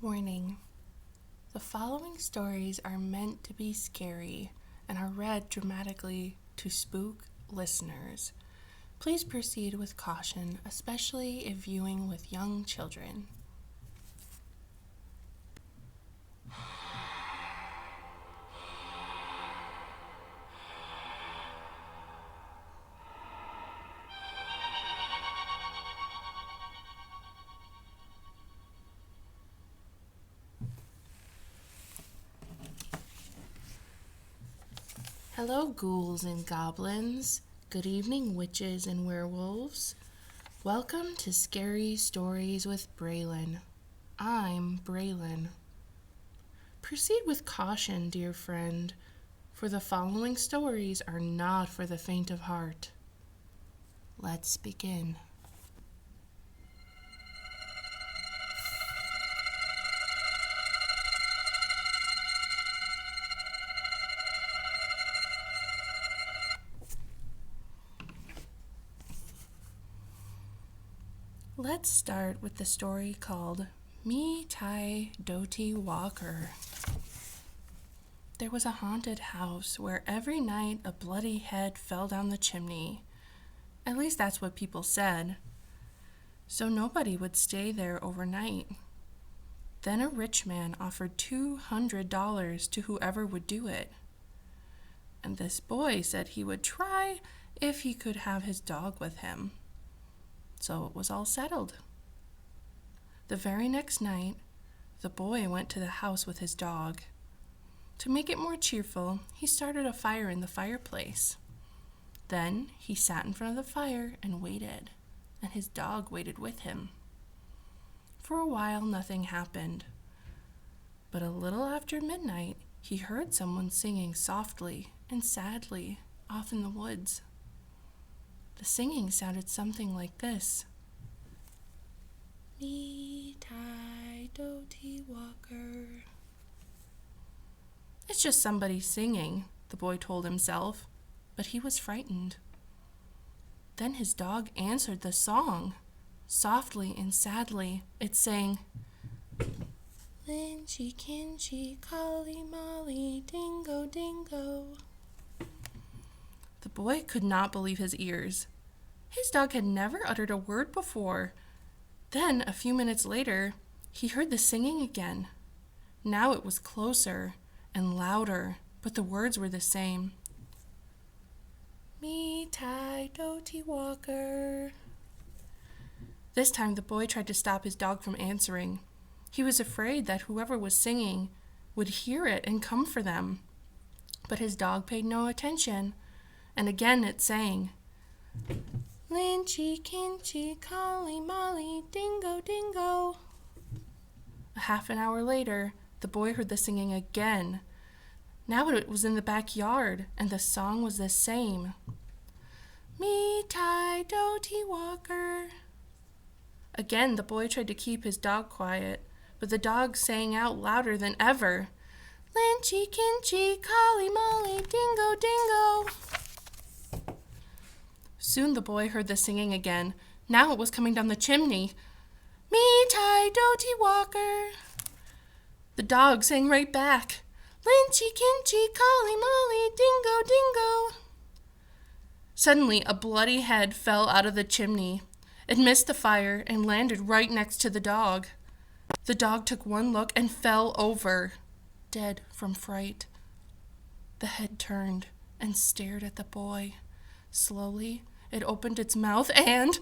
Warning. The following stories are meant to be scary and are read dramatically to spook listeners. Please proceed with caution, especially if viewing with young children. Hello, ghouls and goblins. Good evening, witches and werewolves. Welcome to Scary Stories with Braelyn. I'm Braelyn. Proceed with caution, dear friend, for the following stories are not for the faint of heart. Let's begin. Let's start with the story called Me Tai Doti Walker. There was a haunted house where every night a bloody head fell down the chimney. At least that's what people said. So nobody would stay there overnight. Then a rich man offered $200 to whoever would do it. And this boy said he would try if he could have his dog with him. So it was all settled. The very next night, the boy went to the house with his dog. To make it more cheerful, he started a fire in the fireplace. Then he sat in front of the fire and waited, and his dog waited with him. For a while, nothing happened. But a little after midnight, he heard someone singing softly and sadly off in the woods. The singing sounded something like this. Me Tai Doti Walker. It's just somebody singing, the boy told himself, but he was frightened. Then his dog answered the song. Softly and sadly, it sang, Lynchy, Kinchy, Collie, Molly, Dingo, Dingo. The boy could not believe his ears. His dog had never uttered a word before. Then, a few minutes later, he heard the singing again. Now it was closer and louder, but the words were the same. Me Tai Doti Walker. This time the boy tried to stop his dog from answering. He was afraid that whoever was singing would hear it and come for them. But his dog paid no attention, and again it sang, Lynchy, Kinchy, Collie, Molly, Dingo, Dingo. A half an hour later, the boy heard the singing again. Now it was in the backyard, and the song was the same. Me Tai Doti Walker. Again, the boy tried to keep his dog quiet, but the dog sang out louder than ever. Lynchy, Kinchy, Collie, Molly, Dingo, Dingo. Soon the boy heard the singing again. Now it was coming down the chimney. Me Tai Doti Walker. The dog sang right back. Lynchy, Kinchy, Collie, Molly, Dingo, Dingo. Suddenly, a bloody head fell out of the chimney. It missed the fire and landed right next to the dog. The dog took one look and fell over, dead from fright. The head turned and stared at the boy. Slowly, it opened its mouth and...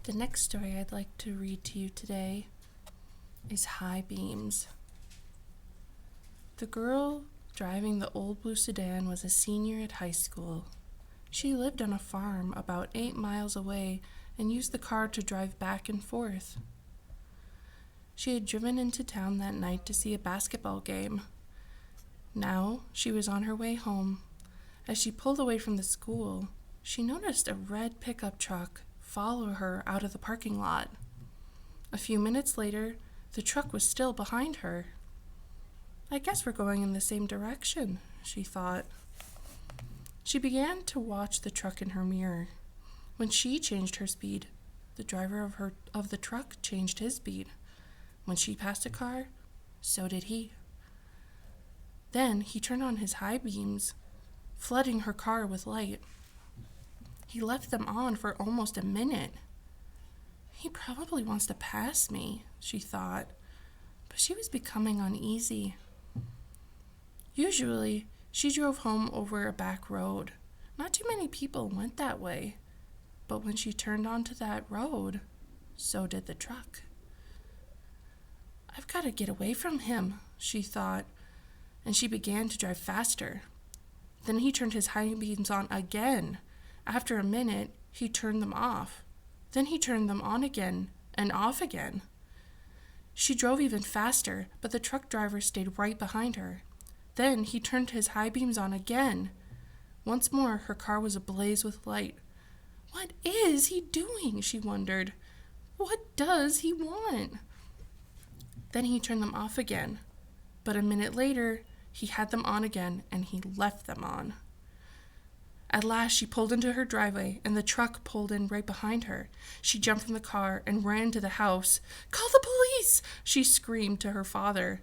The next story I'd like to read to you today is High Beams. The girl driving the old blue sedan was a senior at high school. She lived on a farm about 8 miles away and used the car to drive back and forth. She had driven into town that night to see a basketball game. Now she was on her way home. As she pulled away from the school, she noticed a red pickup truck follow her out of the parking lot. A few minutes later, the truck was still behind her. I guess we're going in the same direction, she thought. She began to watch the truck in her mirror. When she changed her speed, the driver of the truck changed his speed. When she passed a car, so did he. Then he turned on his high beams, flooding her car with light. He left them on for almost a minute. He probably wants to pass me, she thought, but she was becoming uneasy. Usually, she drove home over a back road. Not too many people went that way, but when she turned onto that road, so did the truck. I've got to get away from him, she thought, and she began to drive faster. Then he turned his high beams on again. After a minute, he turned them off. Then he turned them on again and off again. She drove even faster, but the truck driver stayed right behind her. Then he turned his high beams on again. Once more, her car was ablaze with light. What is he doing? She wondered. What does he want? Then he turned them off again. But a minute later, he had them on again, and he left them on. At last, she pulled into her driveway, and the truck pulled in right behind her. She jumped from the car and ran to the house. "Call the police!" she screamed to her father.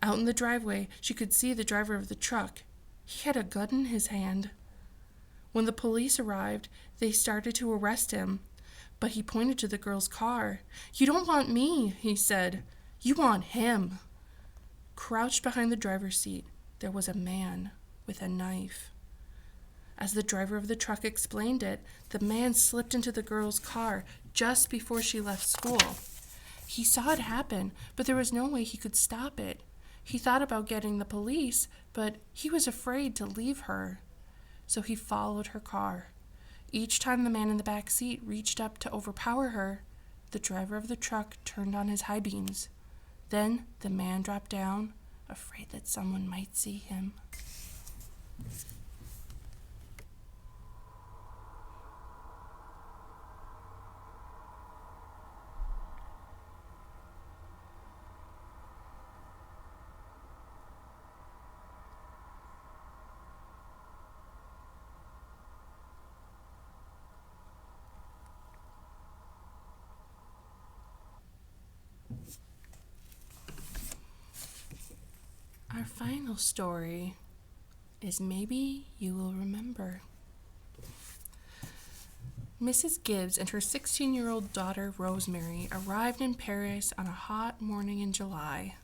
Out in the driveway, she could see the driver of the truck. He had a gun in his hand. When the police arrived, they started to arrest him, but he pointed to the girl's car. "You don't want me," he said. "You want him." Crouched behind the driver's seat, there was a man with a knife. As the driver of the truck explained it, the man slipped into the girl's car just before she left school. He saw it happen, but there was no way he could stop it. He thought about getting the police, but he was afraid to leave her. So he followed her car. Each time the man in the back seat reached up to overpower her, the driver of the truck turned on his high beams. Then the man dropped down, afraid that someone might see him. Our final story is Maybe You Will Remember. Mrs. Gibbs and her 16-year-old daughter Rosemary arrived in Paris on a hot morning in July.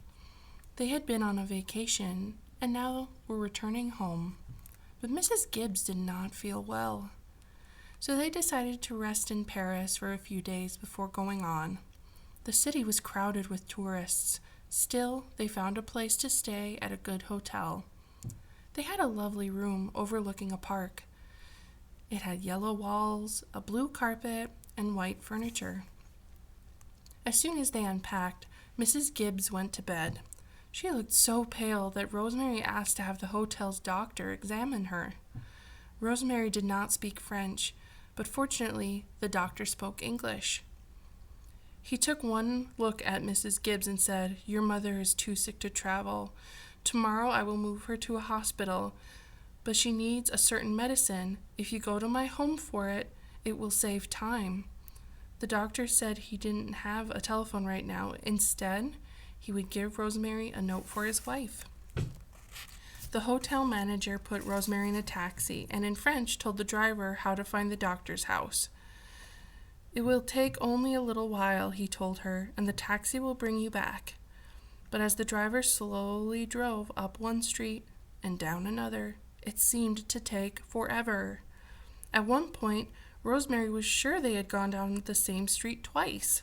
They had been on a vacation and now were returning home, but Mrs. Gibbs did not feel well. So they decided to rest in Paris for a few days before going on. The city was crowded with tourists. Still, they found a place to stay at a good hotel. They had a lovely room overlooking a park. It had yellow walls, a blue carpet, and white furniture. As soon as they unpacked, Mrs. Gibbs went to bed. She looked so pale that Rosemary asked to have the hotel's doctor examine her. Rosemary did not speak French, but fortunately, the doctor spoke English. He took one look at Mrs. Gibbs and said, "Your mother is too sick to travel. Tomorrow I will move her to a hospital, but she needs a certain medicine. If you go to my home for it, it will save time." The doctor said he didn't have a telephone right now. Instead, he would give Rosemary a note for his wife. The hotel manager put Rosemary in a taxi and in French told the driver how to find the doctor's house. "It will take only a little while," he told her, "and the taxi will bring you back." But as the driver slowly drove up one street and down another, it seemed to take forever. At one point, Rosemary was sure they had gone down the same street twice.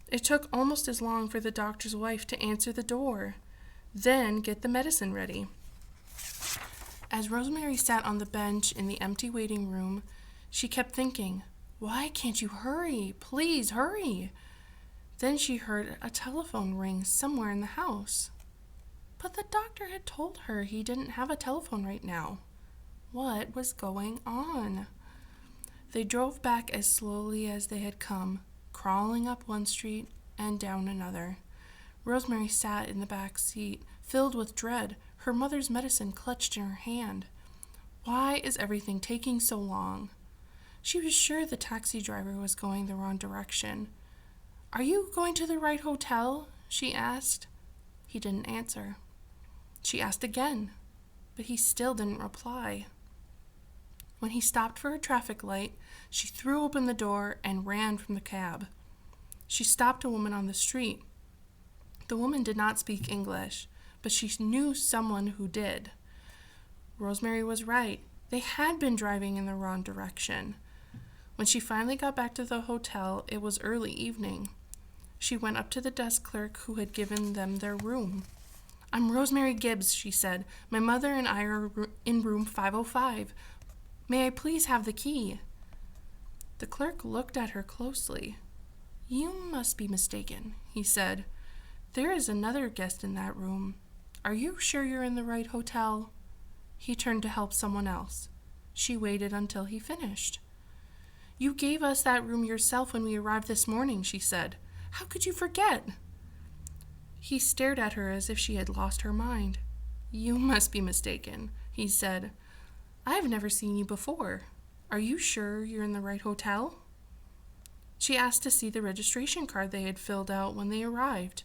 It took almost as long for the doctor's wife to answer the door, then get the medicine ready. As Rosemary sat on the bench in the empty waiting room, she kept thinking, "Why can't you hurry? Please hurry." Then she heard a telephone ring somewhere in the house. But the doctor had told her he didn't have a telephone right now. What was going on? They drove back as slowly as they had come, crawling up one street and down another. Rosemary sat in the back seat, filled with dread, her mother's medicine clutched in her hand. Why is everything taking so long? She was sure the taxi driver was going the wrong direction. "Are you going to the right hotel?" she asked. He didn't answer. She asked again, but he still didn't reply. When he stopped for a traffic light, she threw open the door and ran from the cab. She stopped a woman on the street. The woman did not speak English, but she knew someone who did. Rosemary was right. They had been driving in the wrong direction. When she finally got back to the hotel, it was early evening. She went up to the desk clerk who had given them their room. "I'm Rosemary Gibbs," she said. "My mother and I are in room 505. May I please have the key?" The clerk looked at her closely. "You must be mistaken," he said. "There is another guest in that room. Are you sure you're in the right hotel?" He turned to help someone else. She waited until he finished. "You gave us that room yourself when we arrived this morning," she said. "How could you forget?" He stared at her as if she had lost her mind. "You must be mistaken," he said. "I have never seen you before. Are you sure you're in the right hotel?" She asked to see the registration card they had filled out when they arrived.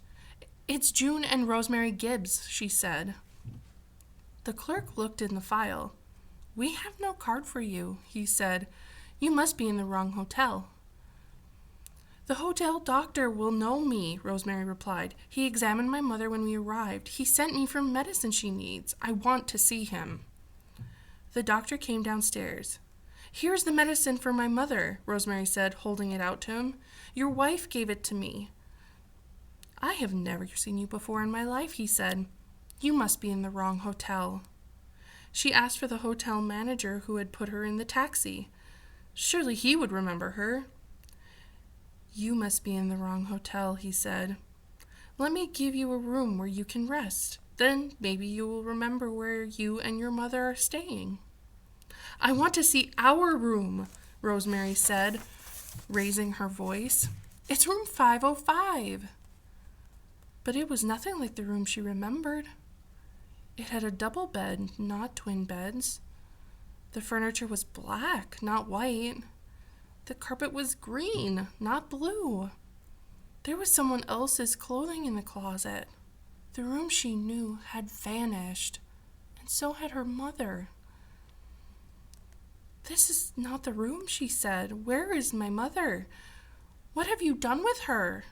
"It's June and Rosemary Gibbs," she said. The clerk looked in the file. "We have no card for you," he said. "You must be in the wrong hotel." "The hotel doctor will know me," Rosemary replied. "He examined my mother when we arrived. He sent me for medicine she needs. I want to see him." The doctor came downstairs. "Here's the medicine for my mother," Rosemary said, holding it out to him. "Your wife gave it to me." "I have never seen you before in my life," he said. "You must be in the wrong hotel." She asked for the hotel manager who had put her in the taxi. Surely he would remember her. "You must be in the wrong hotel," he said. "Let me give you a room where you can rest. Then maybe you will remember where you and your mother are staying." "I want to see our room," Rosemary said, raising her voice. "It's room 505. But it was nothing like the room she remembered. It had a double bed, not twin beds. The furniture was black, not white. The carpet was green, not blue. There was someone else's clothing in the closet. The room she knew had vanished, and so had her mother. "This is not the room," she said. "Where is my mother? What have you done with her?"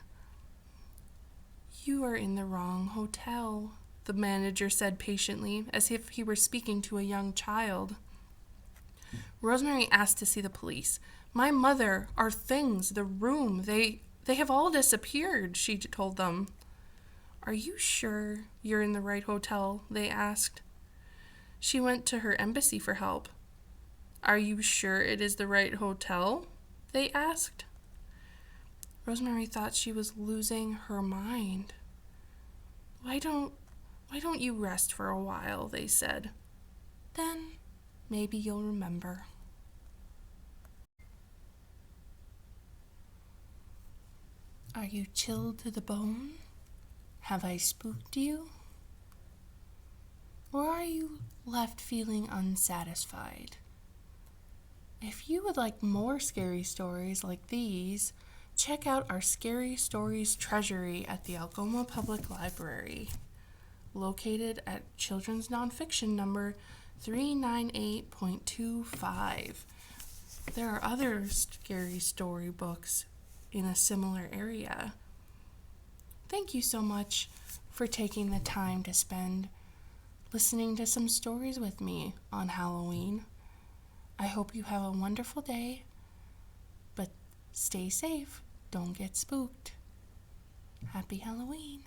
"You are in the wrong hotel," the manager said patiently, as if he were speaking to a young child. Rosemary asked to see the police. "My mother, our things, the room, they have all disappeared," she told them. "Are you sure you're in the right hotel?" they asked. She went to her embassy for help. "Are you sure it is the right hotel?" they asked. Rosemary thought she was losing her mind. Why don't you rest for a while?" they said. "Then maybe you'll remember." Are you chilled to the bone? Have I spooked you? Or are you left feeling unsatisfied? If you would like more scary stories like these, check out our Scary Stories Treasury at the Algoma Public Library, located at Children's Nonfiction number 398.25. There are other scary story books in a similar area. Thank you so much for taking the time to spend listening to some stories with me on Halloween. I hope you have a wonderful day, but stay safe. Don't get spooked. Happy Halloween.